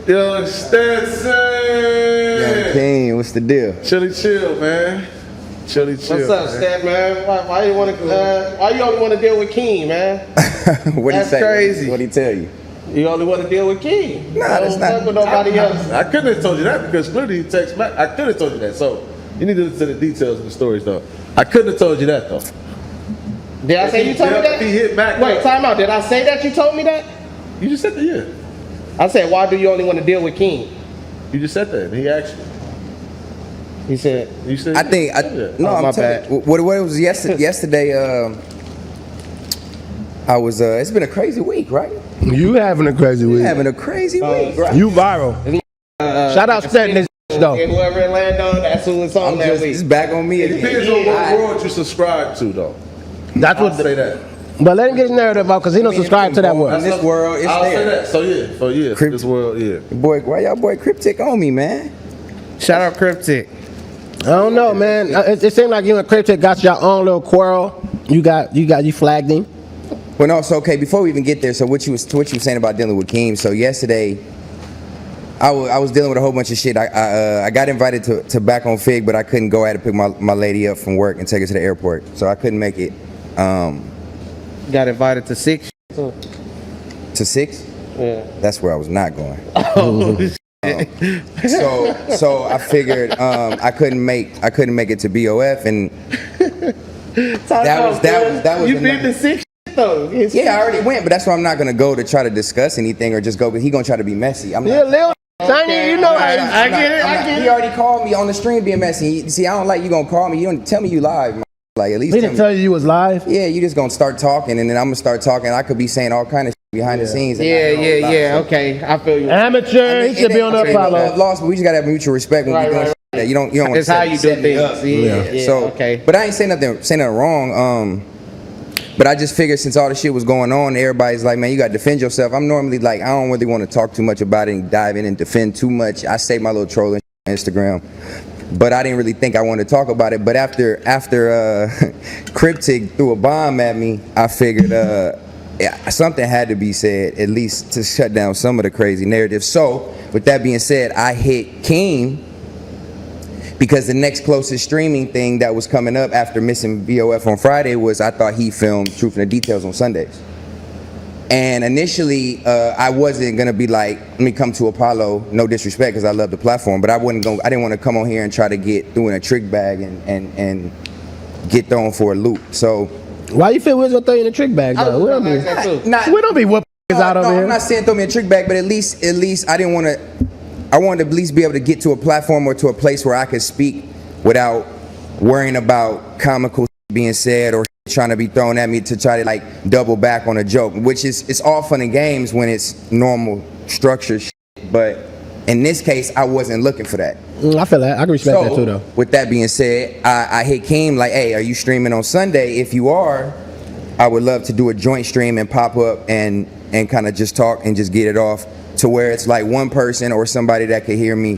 Yo, Stet. Young King, what's the deal? Chilly chill, man. Chilly chill. What's up, Stet, man? Why you want to? Why you only want to deal with King, man? What That's he say? crazy. What he tell you? You only want to deal with King. Nah, that's not. With nobody else. I couldn't have told you that because clearly he texted back. I could have told you that. So you need to listen to the details of the stories, though. I couldn't have told you that, though. Did I say you told me that? He hit back. Wait, time out. Did I say that you told me that? You just said that, yeah. I said, why do you only want to deal with King? You just said that. And he asked you. He said. You said. I think. No, Oh, my I'm telling bad. you. What it was yesterday. I was. It's been a crazy week, right? You having a crazy week. Having a crazy week, right? You viral. Shout out Stet and this though. And whoever in Lando, that's who it's on I'm that just. week. It's back on me It again. depends on what world you subscribe to, though. That's I'll what. say that. But let him get his narrative out because he don't subscribe to that In world. this world, it's I'll say there. that. So yeah, Crip- this world, yeah. Boy, why y'all boy Cryptic on me, man? Shout out Cryptic. I don't know, man. It seemed like you and Cryptic got your own little quarrel. You flagged him. Well, no. So okay, before we even get there, so what you was saying about dealing with Keem? So yesterday, I was dealing with a whole bunch of shit. I got invited to back on Fig, but I couldn't go. I had to pick my lady up from work and take her to the airport, so I couldn't make it. Got invited to Ticc. To 6? Yeah. That's where I was not going. Oh, So I figured I couldn't make it to BOF, and that was You the did the Ticc though. yeah, I already went, but that's why I'm not gonna go to try to discuss anything or just go. But he gonna try to be messy. I'm Yeah, not. Lil. Tiny, you know I how get it. He already called me on the stream being messy. See, I don't like you gonna call me. You don't tell me you live. Man. Like at least he tell didn't me. tell you was live. Yeah, you just gonna start talking, and then I'm gonna start talking. I could be saying all kind of shit behind the scenes. And Yeah, not know about it. So, okay, I feel you. Amateur, he should be on the Apollo. Lost, but we just gotta have mutual respect when we doing shit that you don't want It's to how you do set me things. up. Yeah, So okay. but I ain't saying nothing wrong. But I just figured since all the shit was going on, everybody's like, man, you gotta defend yourself. I'm normally like, I don't really want to talk too much about it and dive in and defend too much. I say my little trolling on Instagram. But I didn't really think I wanted to talk about it. But after Cryptic threw a bomb at me, I figured something had to be said, at least to shut down some of the crazy narratives. So, with that being said, I hit King because the next closest streaming thing that was coming up after missing VOF on Friday was I thought he filmed Truth and the Details on Sundays. And initially, I wasn't gonna be like, let me come to Apollo, no disrespect, because I love the platform, but I didn't want to come on here and try to get through in a trick bag and get thrown for a loop. So Why you feel we was gonna throw you in a trick bag though? We don't be whooping out over here. I'm not saying throw me a trick bag, but at least I wanted to at least be able to get to a platform or to a place where I could speak without worrying about comical being said or trying to be thrown at me to try to like double back on a joke, which is it's all fun and games when it's normal structured shit, but in this case I wasn't looking for that. I feel that. I can respect that too though. With that being said, I hit Keem like, hey, are you streaming on Sunday? If you are, I would love to do a joint stream and pop up and kind of just talk and just get it off to where it's like one person or somebody that could hear me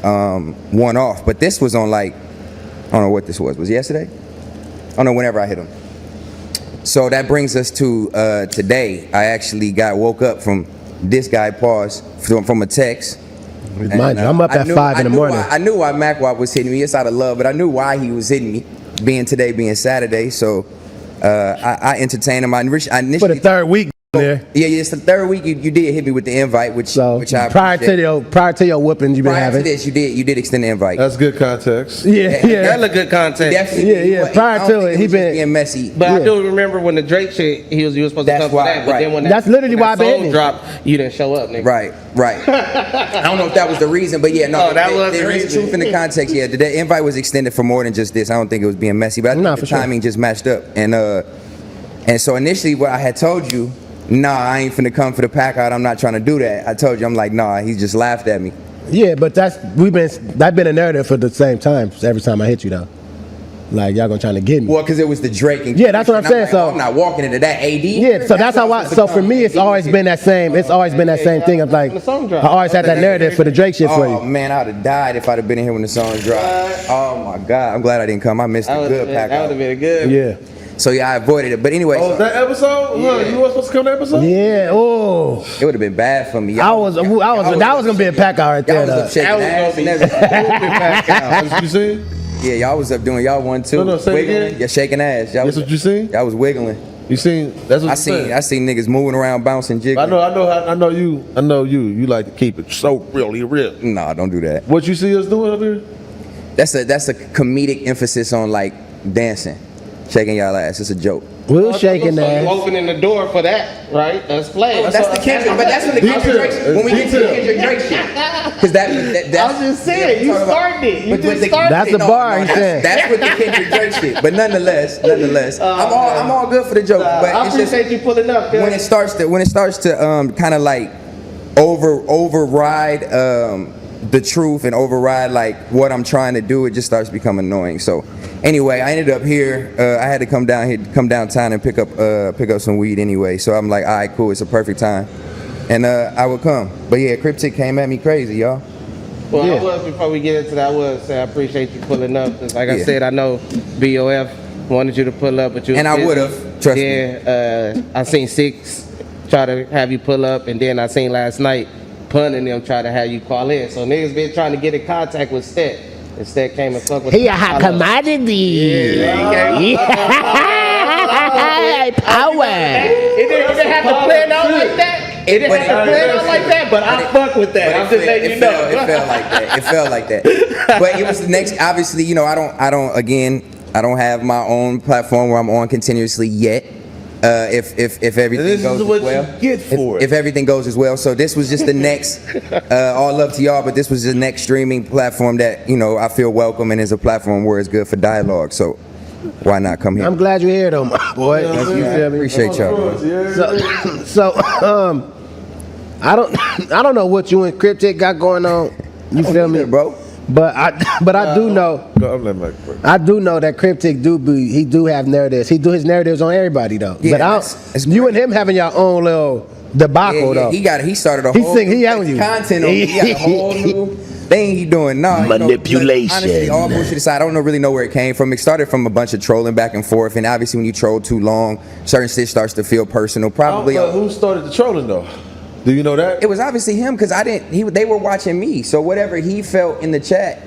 one off. But this was on like, I don't know what this was. Was it yesterday? I don't know, whenever I hit him. So that brings us to today. I actually woke up from this guy, from a text. Mind you, I'm up at 5 in the morning. I knew why MacWap was hitting me. It's out of love, but I knew why he was hitting me, being Saturday. So I entertained him. I initially, For the third week there. Yeah, it's the third week you did hit me with the invite, which I prior appreciate. to your whoopings you been Prior having. to this, you did extend the invite. That's good context. Yeah. That's a good context. Yeah. Prior to it, he been being messy. But I do remember when the Drake shit, you was supposed to come for that, but then when that's literally why I been dropped, you didn't show up, nigga. Right. I don't know if that was the reason, but yeah, no. That was the there is reason. truth in the context. Yeah, the invite was extended for more than just this. I don't think it was being messy, but I think the timing just matched up. And so initially, what I had told you, nah, I ain't finna come for the pack out. I'm not trying to do that. I told you, I'm like, nah. He just laughed at me. Yeah, but that's been a narrative for the same time every time I hit you though. Like y'all gonna try to get me. Well, because it was the Drake. And yeah, that's what I'm saying. Like, so I'm not walking into that AD. Yeah, so that's how I. So for me, it's always been that same. It's always been that same thing. I'm like, I always had that narrative for the Drake shit for you. Oh man, I'd have died if I'd have been in here when the song dropped. Oh my God, I'm glad I didn't come. I missed a good pack. That would have been good. Yeah. So yeah, I avoided it. But anyway, Oh, that episode? Yeah. Huh, you weren't supposed to come to that episode? Yeah. Oh. it would have been bad for me. That was gonna be a pack out right Y'all there. was up shaking ass and everything. That's what you seen? Yeah, y'all was up doing y'all one too. No, say it wiggling. again. You're shaking ass. Y'all That's was, what you seen? y'all was wiggling. You seen? That's what I you seen saying. niggas moving around, bouncing, jiggling. I know you. You like to keep it so really real. Nah, don't do that. What you see us doing up here? That's a comedic emphasis on like dancing, shaking y'all ass. It's a joke. We're shaking So you that. opening the door for that, right? That's playing. That's the Kendrick, but that's when the Kendrick Drake, when we get to the Kendrick Drake shit, because that's. I was just saying, you talking about- started it. You but just the- started That's it. the bar, he said. That's with the Kendrick Drake shit. But nonetheless, I'm all good for the joke. But I it's just appreciate you pulling up. when it starts to kind of like override the truth and override like what I'm trying to do, it just starts becoming annoying. So anyway, I ended up here. I had to come downtown and pick up some weed anyway. So I'm like, all right, cool. It's a perfect time, and I would come. But yeah, Cryptic came at me crazy, y'all. Well, Yeah. I was, before we get into that, I would say I appreciate you pulling up. 'Cause like I Yeah. said, I know BOF wanted you to pull up, but you was And I busy. would've, trust me. Yeah, I seen Six try to have you pull up, and then I seen last night Pun and them try to have you call in. So niggas been trying to get in contact with Stet. And Stet came and fuck with He a hot commodity. Power. It didn't have to plan out like that. It didn't have to plan out like that, but I fuck with that. I'm just letting you know. It felt like that. It felt like that. But it was the next. Obviously, you know, I don't have my own platform where I'm on continuously yet. If everything This goes is what as well, you get for if it. everything goes as well. So this was just the next. All love to y'all, but this was the next streaming platform that I feel welcome and is a platform where it's good for dialogue. So why not come here? I'm glad you're here though, my boy. Yeah, You feel me? Appreciate y'all. So I don't know what you and Cryptic got going on. You feel me, bro? But I do know. I'm letting Mike work. I do know that Cryptic do have narratives. He do his narratives on everybody though. Yeah, But that's you and him having your own little debacle though. He started a He whole think he out with you. content on me. He got a whole new thing he doing. No, Manipulation. Honestly, all bullshit aside, I don't really know where it came from. It started from a bunch of trolling back and forth, and obviously when you troll too long, certain shit starts to feel personal. Probably. Who started the trolling though? Do you know that? It was obviously him because they were watching me. So whatever he felt in the chat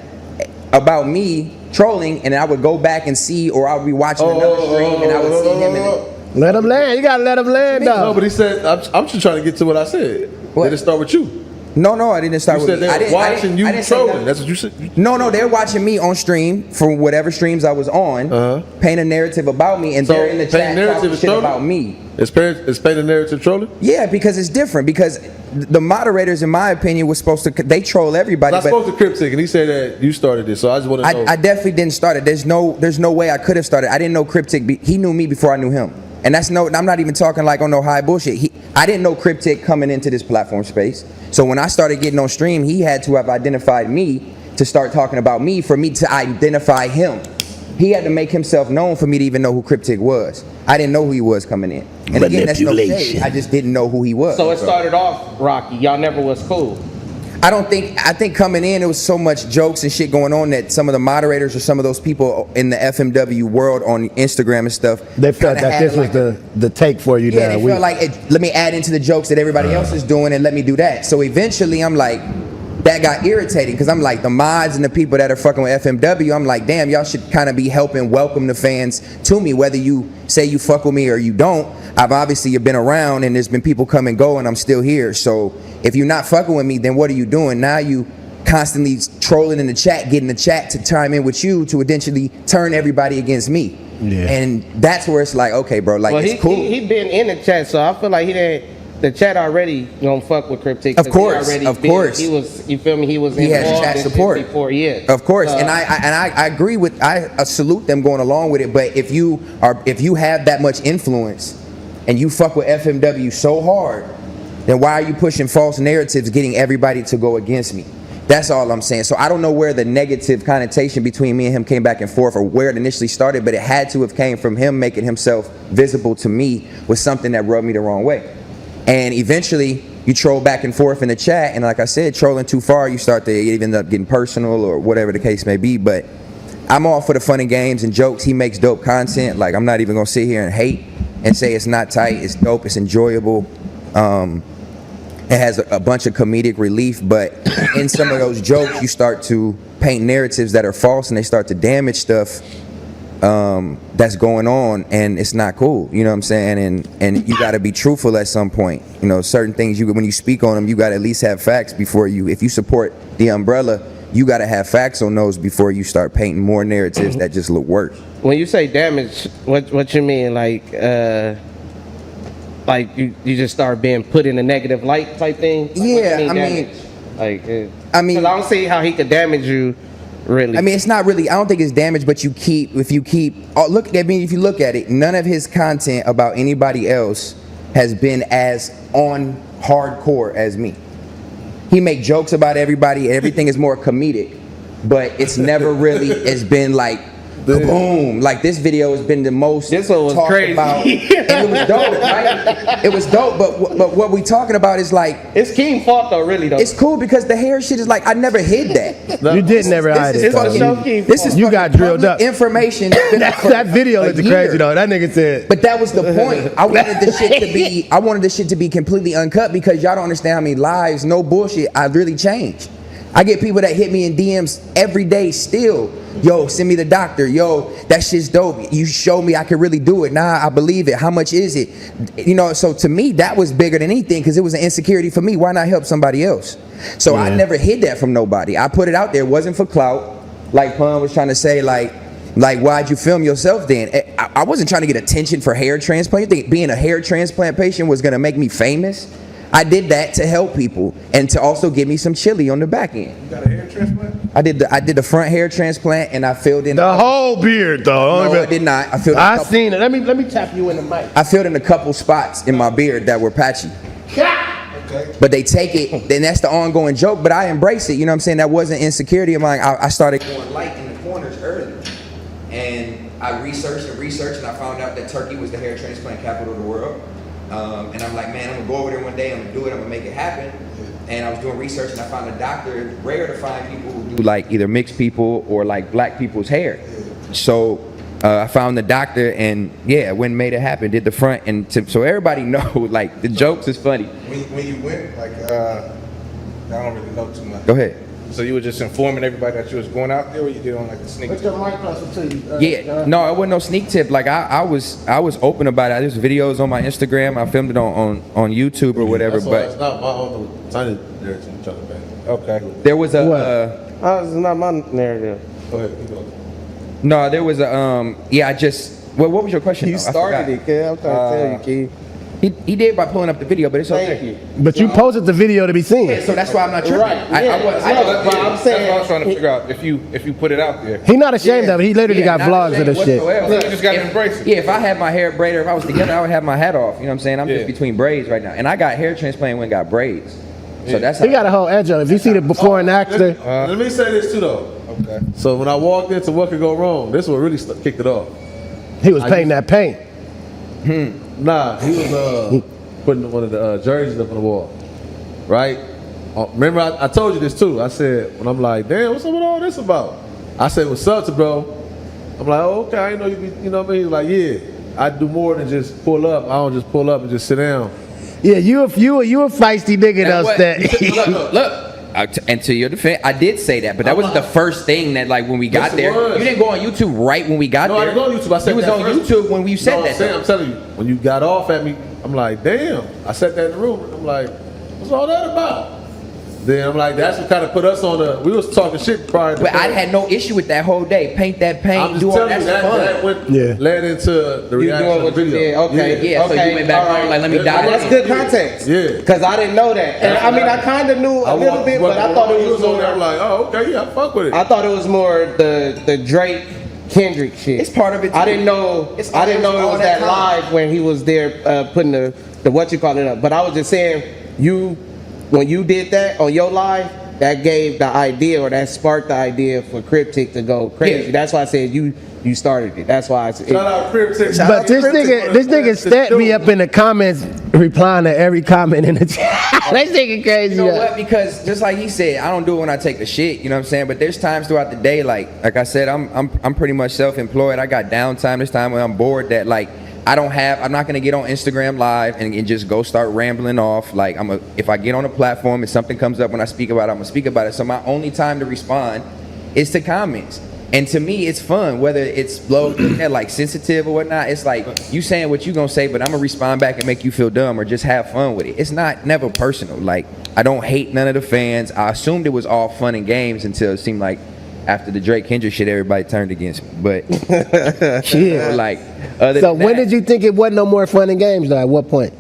about me trolling, and I would go back and see, or I would be watching another stream and I would see him in it. Let him land. You gotta let him land No, though. but he said, I'm just trying to get to what I said. What? Did it start with you? No, I didn't start You with said me. they were watching you I didn't say trolling. nothing. That's what you said. No, they're watching me on stream from whatever streams I was on, paint a narrative about me, and So, they're in the paint chat narrative talking is shit trolling? about me. Is painting narrative trolling? Yeah, because it's different. Because the moderators, in my opinion, was supposed to they troll everybody. I spoke to Cryptic and he said that you started this, so I just want to know. I definitely didn't start it. There's no way I could have started. I didn't know Cryptic. He knew me before I knew him, and I'm not even talking like on no high bullshit. I didn't know Cryptic coming into this platform space. So when I started getting on stream, he had to have identified me to start talking about me for me to identify him. He had to make himself known for me to even know who Cryptic was. I didn't know who he was coming in. And again, that's no shade. I just didn't know who he was. So it started off rocky. Y'all never was cool. I think coming in, it was so much jokes and shit going on that some of the moderators or some of those people in the FMW world on Instagram and stuff, They felt kinda that had this was like the take for you yeah, now. they felt like let me add into the jokes that everybody else is doing and let me do that. So eventually I'm like, that got irritating because I'm like, the mods and the people that are fucking with FMW, I'm like, damn, y'all should kind of be helping welcome the fans to me, whether you say you fuck with me or you don't. I've obviously been around and there's been people come and go and I'm still here. So if you're not fucking with me, then what are you doing? Now you constantly trolling in the chat, getting the chat to chime in with you to eventually turn everybody against me. Yeah. And that's where it's like, okay, bro, like, Well, it's cool. he been in the chat, so I feel like the chat already gonna fuck with Cryptic. Of course, of course. He was, you feel me? He was He has involved chat in shit support. before, yeah. Of course, and I agree with I salute them going along with it. But if you have that much influence and you fuck with FMW so hard, then why are you pushing false narratives, getting everybody to go against me? That's all I'm saying. So I don't know where the negative connotation between me and him came back and forth, or where it initially started, but it had to have came from him making himself visible to me with something that rubbed me the wrong way. And eventually, you troll back and forth in the chat, and like I said, trolling too far, you start to even end up getting personal or whatever the case may be. But I'm all for the fun and games and jokes. He makes dope content. Like, I'm not even gonna sit here and hate and say it's not tight. It's dope. It's enjoyable. It has a bunch of comedic relief, but in some of those jokes, you start to paint narratives that are false, and they start to damage stuff that's going on, and it's not cool. You know what I'm saying? And you got to be truthful at some point. You know, certain things when you speak on them, you got to at least have facts before you. If you support the umbrella, you got to have facts on those before you start painting more narratives that just look worse. When you say damage, what you mean? Like you just start being put in a negative light type thing? Like, Yeah, I mean, 'cause I don't see how he could damage you, really. I mean, it's not really. I don't think it's damage, but if you look at it, none of his content about anybody else has been as on hardcore as me. He make jokes about everybody. Everything is more comedic, but it's never really. It's been like boom. Like this video has been the most. This one was talked crazy. about, and it was dope, right? It was dope, but what we talking about is like. It's Keem's fault though, really though. It's cool because the hair shit is like I never hid that. You did never hide it. This is You got fucking drilled public up. information. That video looked crazy though. That nigga said. But that was the point. I wanted the shit to be completely uncut because y'all don't understand how many lives, no bullshit, I really changed. I get people that hit me in DMs every day still. Yo, send me the doctor. Yo, that shit's dope. You showed me I could really do it. Nah, I believe it. How much is it? You know, so to me, that was bigger than anything because it was an insecurity for me. Why not help somebody else? So I never hid that from nobody. I put it out there. It wasn't for clout. Like Pun was trying to say, like why'd you film yourself then? I wasn't trying to get attention for hair transplant. You think being a hair transplant patient was going to make me famous? I did that to help people and to also give me some chili on the back end. You got a hair transplant? I did the front hair transplant and I filled in The whole beard though. No, I did not. I seen it. Let me tap you in the mic. I filled in a couple spots in my beard that were patchy. Okay. But they take it, then that's the ongoing joke, but I embrace it. You know what I'm saying? That wasn't insecurity of mine. I started going light in the corners early. And I researched and I found out that Turkey was the hair transplant capital of the world. And I'm like, man, I'm gonna go over there one day, I'm gonna do it, I'm gonna make it happen. And I was doing research and I found a doctor. It's rare to find people who do like either mixed people or like black people's hair. So I found the doctor and yeah, went and made it happen, did the front. And so everybody know, like the jokes is funny. When you went, like, I don't really know too much. Go ahead. So you were just informing everybody that you was going out there, or you did on like the sneak? Put your mic closer to you. Yeah, no, it wasn't no sneak tip. Like I was open about it. There's videos on my Instagram. I filmed it on YouTube or whatever. That's But not my own tiny lyrics you trying to bang. Okay. there was a It's not my narrative. Go ahead, keep going. no, there was a yeah. I just what was your question? You though? I started forgot. it, kid. I'm trying to tell you, kid. He did by pulling up the video, but it's okay. Thank you. But you posted the video to be Yeah, seen. so that's why I'm not tripping. Right, yeah. But I'm saying- That's what I was trying to figure out. If you put it out there, He not ashamed of it. He literally got not vlogs of ashamed this shit. whatsoever. You just gotta embrace it. Yeah, if I had my hair braided, if I was together, I would have my hat off. You know what I'm saying? I'm just Yeah. between braids right now, and I got hair transplant when I got braids. So that's He got a whole edge on it. If you see the before and after, Let me say this too though. Okay. So when I walked into What Could Go Wrong, this is what really kicked it off. he was painting that paint. Nah, he was putting one of the jerseys up on the wall, right? Remember, I told you this too. I said, when I'm like, damn, what's up with all this about? I said, what's up to bro? I'm like, oh, okay, I didn't know you know what I mean? He's like, yeah, I do more than just pull up. I don't just pull up and just sit down. Yeah, you a feisty nigga And though, what- Stet. Look. And to your defense, I did say that, but that wasn't the first thing that like when we got Yes, it there. was. You didn't go on YouTube right when we got No, I there. didn't go on YouTube. I said you was that on first. YouTube when we said No, that. I'm telling you, when you got off at me, I'm like, damn. I sat there in the room. I'm like, what's all that about? Then I'm like, that's what kind of put us on the. We was talking shit prior to. But I had no issue with that whole day. Paint that I'm paint, just do all telling you that's that fun. went, Yeah. led into the You reaction doing of what the you video. did. Okay. Yeah, so you went back all home, like, let me Yeah, die. That's good context. Yeah. Because I didn't know that. And I mean, I kind of knew a little bit, but I thought it was on there. I'm more. like, oh, okay, yeah, I fuck with it. I thought it was more the Drake Kendrick shit. It's part of it, I too. didn't know. It's I didn't know it all was that that time. live when he was there putting the what you call it up. But I was just saying, when you did that on your live, that gave the idea, or that sparked the idea for Cryptic to go crazy. Yeah. That's why I said you started it. That's why I said. Shout out Cryptic. Shout But out this Cryptic. nigga Stet be up in the comments replying to every comment in the chat. This nigga crazy. You know what? Because just like he said, I don't do it when I take the shit. You know what I'm saying? But there's times throughout the day, like I said, I'm pretty much self-employed. I got downtime. There's time when I'm bored that like I'm not gonna get on Instagram Live and just go start rambling off. Like if I get on a platform and something comes up when I speak about it, I'm gonna speak about it. So my only time to respond is to comments. And to me, it's fun, whether it's like sensitive or whatnot. It's like you saying what you gonna say, but I'm gonna respond back and make you feel dumb or just have fun with it. It's never personal. Like I don't hate none of the fans. I assumed it was all fun and games until it seemed like after the Drake Kendrick shit, everybody turned against me. But Yeah. like other So than when that, did you think it wasn't no more fun and games though? At what point?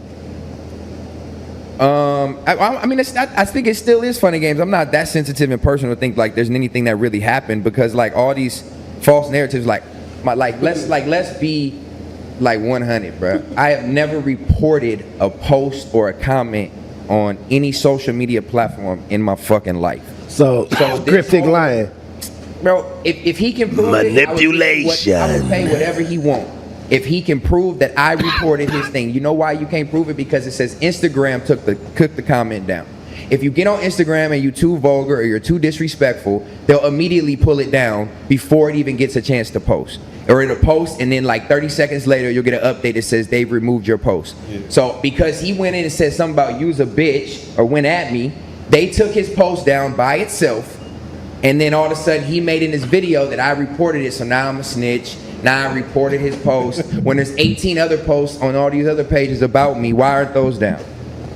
I mean, I think it still is fun and games. I'm not that sensitive and personal to think like there's anything that really happened because like all these false narratives, let's be like 100, bro. I have never reported a post or a comment on any social media platform in my fucking life. So Cryptic lying. Bro, if he can prove Manipulation. I would pay whatever he wants. If he can prove that I reported his thing. You know why you can't prove it? Because it says Instagram took the comment down. If you get on Instagram and you're too vulgar or you're too disrespectful, they'll immediately pull it down before it even gets a chance to post. Or it'll post and then like 30 seconds later you'll get an update that says they've removed your post. Yeah. So because he went in and said something about you's a bitch or went at me, they took his post down by itself. And then all of a sudden he made in this video that I reported it, so now I'm a snitch. Now I reported his post. When there's 18 other posts on all these other pages about me, why aren't those down?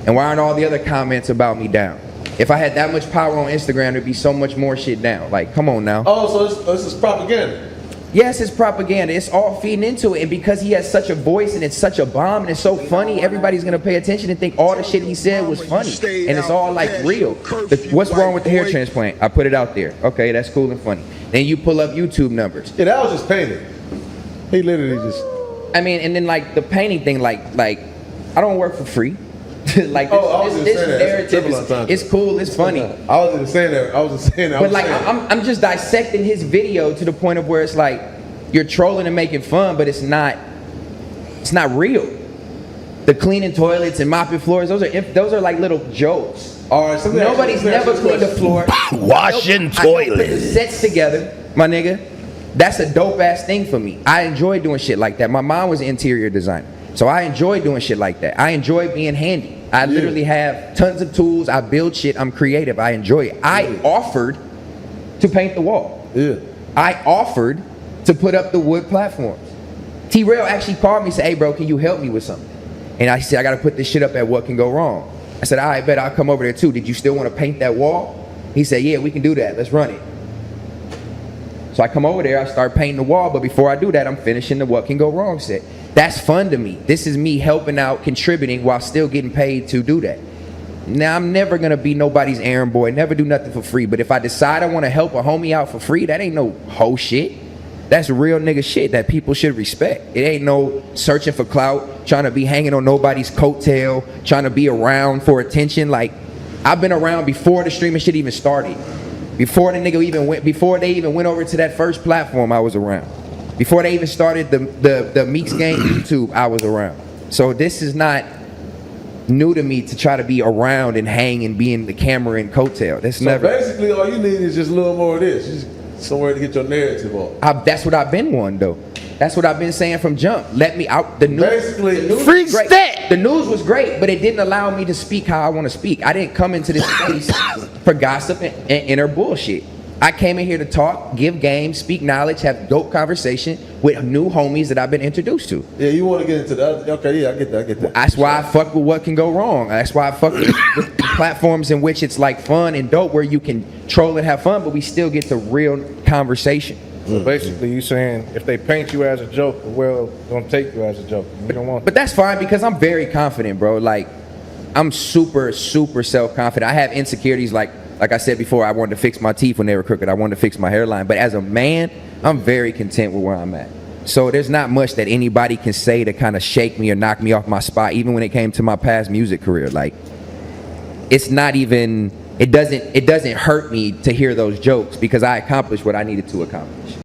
And why aren't all the other comments about me down? If I had that much power on Instagram, there'd be so much more shit down. Like, come on now. Oh, so this is propaganda. Yes, it's propaganda. It's all feeding into it. And because he has such a voice and it's such a bomb and it's so funny, everybody's going to pay attention and think all the shit he said was funny. And it's all like real. What's wrong with the hair transplant? I put it out there. Okay, that's cool and funny. Then you pull up YouTube numbers. Yeah, that was just painted. He literally just... I mean, and then like the painting thing, like I don't work for free. Like this narrative it's cool, it's funny. I wasn't saying that. But like I'm just dissecting his video to the point of where it's like you're trolling and making fun, but it's not real. The cleaning toilets and mopping floors, those are like little jokes. All right, nobody's never cleaned a floor. Washing I put the toilets. sets together, my nigga. That's a dope ass thing for me. I enjoy doing shit like that. My mom was an interior designer, so I enjoy doing shit like that. I enjoy being handy. I literally have tons of tools. I build shit. I'm creative. I enjoy it. I offered to paint the wall. Yeah. I offered to put up the wood platforms. T-Rail actually called me and said, hey bro, can you help me with something? And I said, I gotta put this shit up at What Can Go Wrong. I said, all right, bet I'll come over there too. Did you still want to paint that wall? He said, yeah, we can do that. Let's run it. So I come over there, I start painting the wall, but before I do that, I'm finishing the What Can Go Wrong set. That's fun to me. This is me helping out, contributing while still getting paid to do that. Now, I'm never gonna be nobody's errand boy, never do nothing for free, but if I decide I wanna help a homie out for free, that ain't no hoe shit. That's real nigga shit that people should respect. It ain't no searching for clout, trying to be hanging on nobody's coattail, trying to be around for attention. Like, I've been around before the streaming shit even started. Before they even went over to that first platform, I was around. Before they even started the Meeks Gang YouTube, I was around. So this is not new to me to try to be around and hang and be in the camera and coattail. That's so never. Basically, all you need is just a little more of this. Just somewhere to get your narrative off. That's what I've been wanting though. That's what I've been saying from jump. Let me out. The news. Basically, the news Free was great. Stet. The news was great, but it didn't allow me to speak how I want to speak. I didn't come into this space for gossip and inner bullshit. I came in here to talk, give game, speak knowledge, have dope conversation with new homies that I've been introduced to. Yeah, you want to get into that? Okay, yeah, I get that. That's why I fuck with What Can Go Wrong. That's why I fuck with platforms in which it's like fun and dope, where you can troll and have fun, but we still get to real conversation. So basically, you saying if they paint you as a joke, the world gonna take you as a joke. You don't want. But that's fine because I'm very confident, bro. Like, I'm super, super self-confident. I have insecurities like I said before, I wanted to fix my teeth when they were crooked. I wanted to fix my hairline. But as a man, I'm very content with where I'm at. So there's not much that anybody can say to kind of shake me or knock me off my spot, even when it came to my past music career. Like, it's not even it doesn't hurt me to hear those jokes because I accomplished what I needed to accomplish.